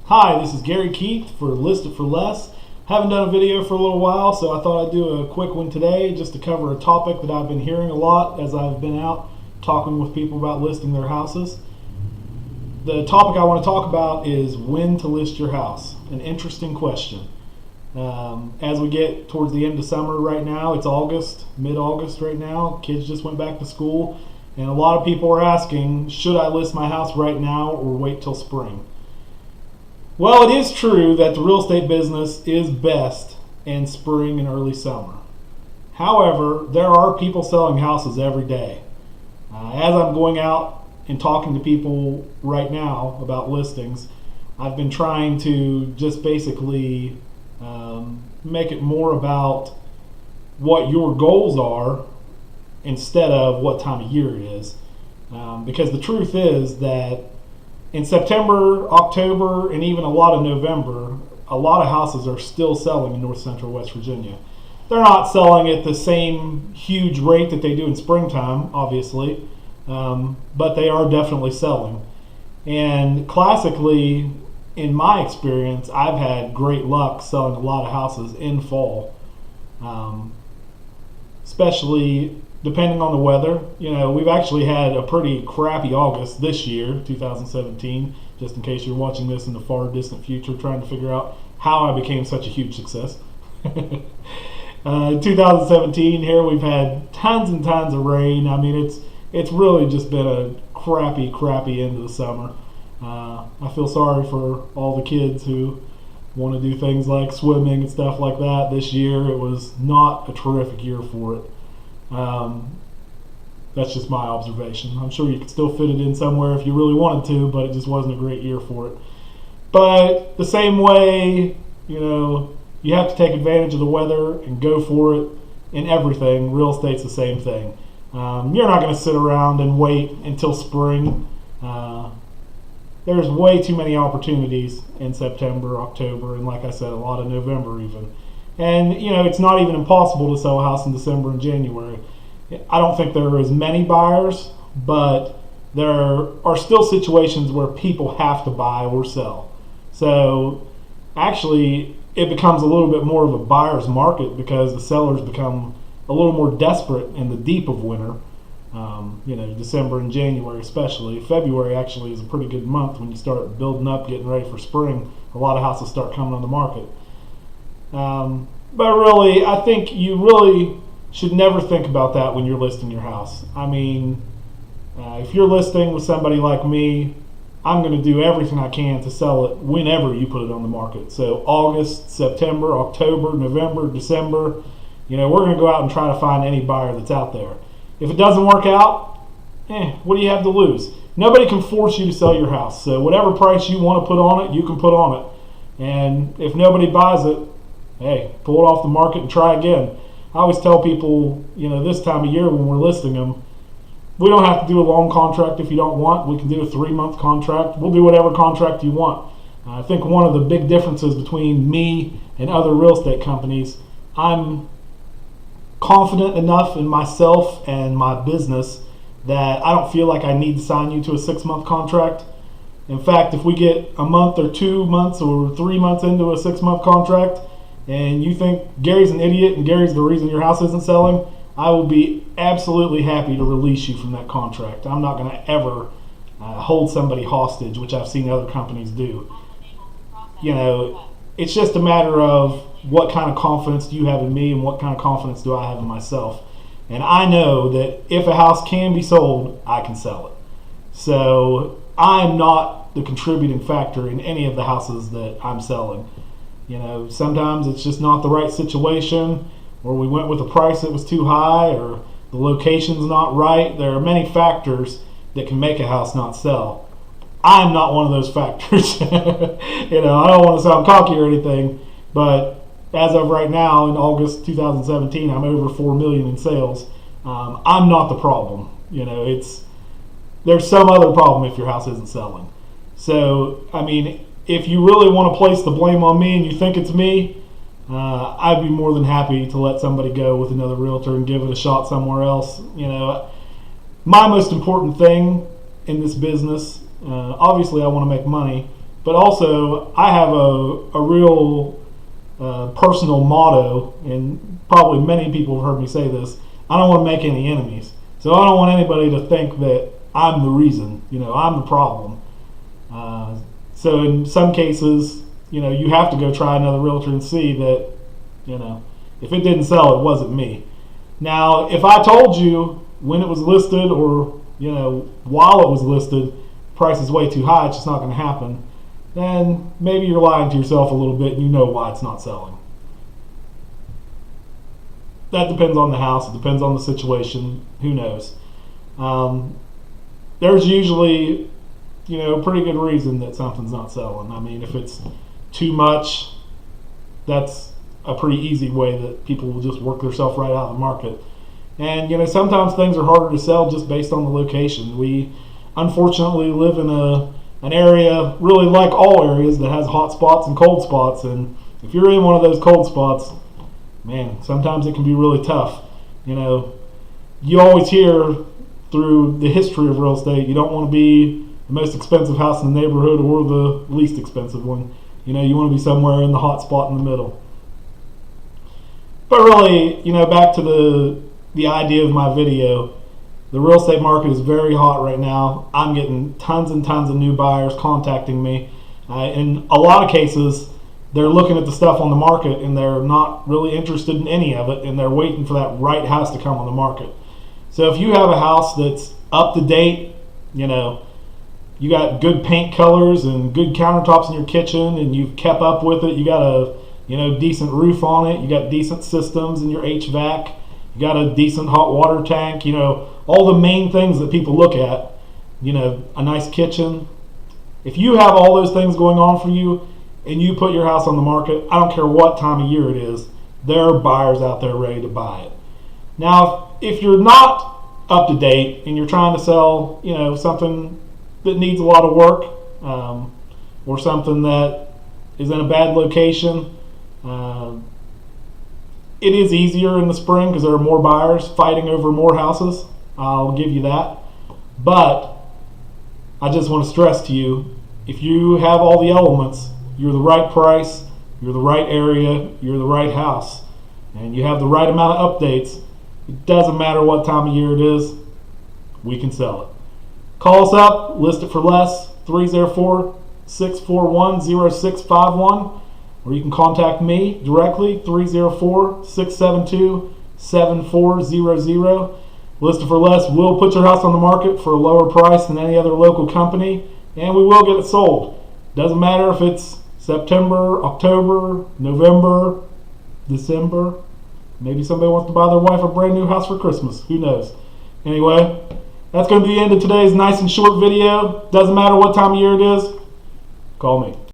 Hi, this is Gary Keith for List It for Less. Haven't done a video for a little while, so I thought I'd do a quick one today just to cover a topic that I've been hearing a lot as I've been out talking with people about listing their houses. The topic I want to talk about is when to list your house. An interesting question. As we get towards the end of summer right now, it's August, mid-August right now. Kids just went back to school, and a lot of people are asking, should I list my house right now or wait till spring? Well, it is true that the real estate business is best in spring and early summer. However, there are people selling houses every day. As I'm going out and talking to people right now about listings, I've been trying to just basically make it more about what your goals are instead of what time of year it is. Because the truth is that in September, October, and even a lot of November, a lot of houses are still selling in North Central West Virginia. They're not selling at the same huge rate that they do in springtime, obviously, but they are definitely selling. And classically, in my experience, I've had great luck selling a lot of houses in fall, especially depending on the weather. You know, we've actually had a pretty crappy August this year, 2017, just in case you're watching this in the far distant future trying to figure out how I became such a huge success. In 2017 here, we've had tons and tons of rain. I mean, it's really just been a crappy end of the summer. I feel sorry for all the kids who want to do things like swimming and stuff like that this year. It was not a terrific year for it. That's just my observation. I'm sure you could still fit it in somewhere if you really wanted to, but it just wasn't a great year for it. But the same way, you know, you have to take advantage of the weather and go for it in everything. Real estate's the same thing. You're not going to sit around and wait until spring. There's way too many opportunities in September, October, and like I said, a lot of November even. And, you know, it's not even impossible to sell a house in December and January. I don't think there are as many buyers, but there are still situations where people have to buy or sell. So actually, it becomes a little bit more of a buyer's market because the sellers become a little more desperate in the deep of winter. You know, December and January especially. February actually is a pretty good month when you start building up, getting ready for spring. A lot of houses start coming on the market. But really, I think you really should never think about that when you're listing your house. I mean, if you're listing with somebody like me, I'm going to do everything I can to sell it whenever you put it on the market. So August, September, October, November, December, you know, we're going to go out and try to find any buyer that's out there. If it doesn't work out, what do you have to lose? Nobody can force you to sell your house. So whatever price you want to put on it, you can put on it. And if nobody buys it, hey, pull it off the market and try again. I always tell people, you know, this time of year when we're listing them, we don't have to do a long contract if you don't want. We can do a 3-month contract. We'll do whatever contract you want. I think one of the big differences between me and other real estate companies, I'm confident enough in myself and my business that I don't feel like I need to sign you to a 6-month contract. In fact, if we get a month or 2 months or 3 months into a 6-month contract and you think Gary's an idiot and Gary's the reason your house isn't selling, I will be absolutely happy to release you from that contract. I'm not going to ever hold somebody hostage, which I've seen other companies do. You know, it's just a matter of what kind of confidence do you have in me and what kind of confidence do I have in myself. And I know that if a house can be sold, I can sell it. So I'm not the contributing factor in any of the houses that I'm selling. You know, sometimes it's just not the right situation, or we went with a price that was too high, or the location's not right. There are many factors that can make a house not sell. I'm not one of those factors. You know, I don't want to sound cocky or anything, but as of right now, in August 2017, I'm over $4 million in sales. I'm not the problem. You know, there's some other problem if your house isn't selling. So, I mean, if you really want to place the blame on me and you think it's me, I'd be more than happy to let somebody go with another realtor and give it a shot somewhere else. You know, my most important thing in this business, obviously I want to make money, but also I have a real personal motto, and probably many people have heard me say this. I don't want to make any enemies. So I don't want anybody to think that I'm the reason, I'm the problem. So in some cases, you have to go try another realtor and see that, if it didn't sell, it wasn't me. Now, if I told you when it was listed or, while it was listed, price is way too high, it's just not going to happen, then maybe you're lying to yourself a little bit and you know why it's not selling. That depends on the house. It depends on the situation. Who knows? There's usually, a pretty good reason that something's not selling. I mean, if it's too much, that's a pretty easy way that people will just work themselves right out of the market. And, sometimes things are harder to sell just based on the location. We unfortunately live in an area, really like all areas, that has hot spots and cold spots. And if you're in one of those cold spots, man, sometimes it can be really tough. You always hear through the history of real estate, you don't want to be the most expensive house in the neighborhood or the least expensive one. You want to be somewhere in the hot spot in the middle. But really, back to the idea of my video, the real estate market is very hot right now. I'm getting tons and tons of new buyers contacting me. In a lot of cases, they're looking at the stuff on the market and they're not really interested in any of it, and they're waiting for that right house to come on the market. So if you have a house that's up to date, you got good paint colors and good countertops in your kitchen, and you've kept up with it, you got a decent roof on it, you got decent systems in your HVAC, you got a decent hot water tank, all the main things that people look at, a nice kitchen. If you have all those things going on for you and you put your house on the market, I don't care what time of year it is, there are buyers out there ready to buy it. Now, if you're not up to date and you're trying to sell, something that needs a lot of work, or something that is in a bad location, it is easier in the spring because there are more buyers fighting over more houses. I'll give you that. But I just want to stress to you, if you have all the elements, you're the right price, you're the right area, you're the right house, and you have the right amount of updates, it doesn't matter what time of year it is, we can sell it. Call us up, list it for less, 304-641-0651, or you can contact me directly, 304-672-7400. List it for less. We'll put your house on the market for a lower price than any other local company, and we will get it sold. Doesn't matter if it's September, October, November, December. Maybe somebody wants to buy their wife a brand new house for Christmas. Who knows? Anyway, that's going to be the end of today's nice and short video. Doesn't matter what time of year it is. Call me.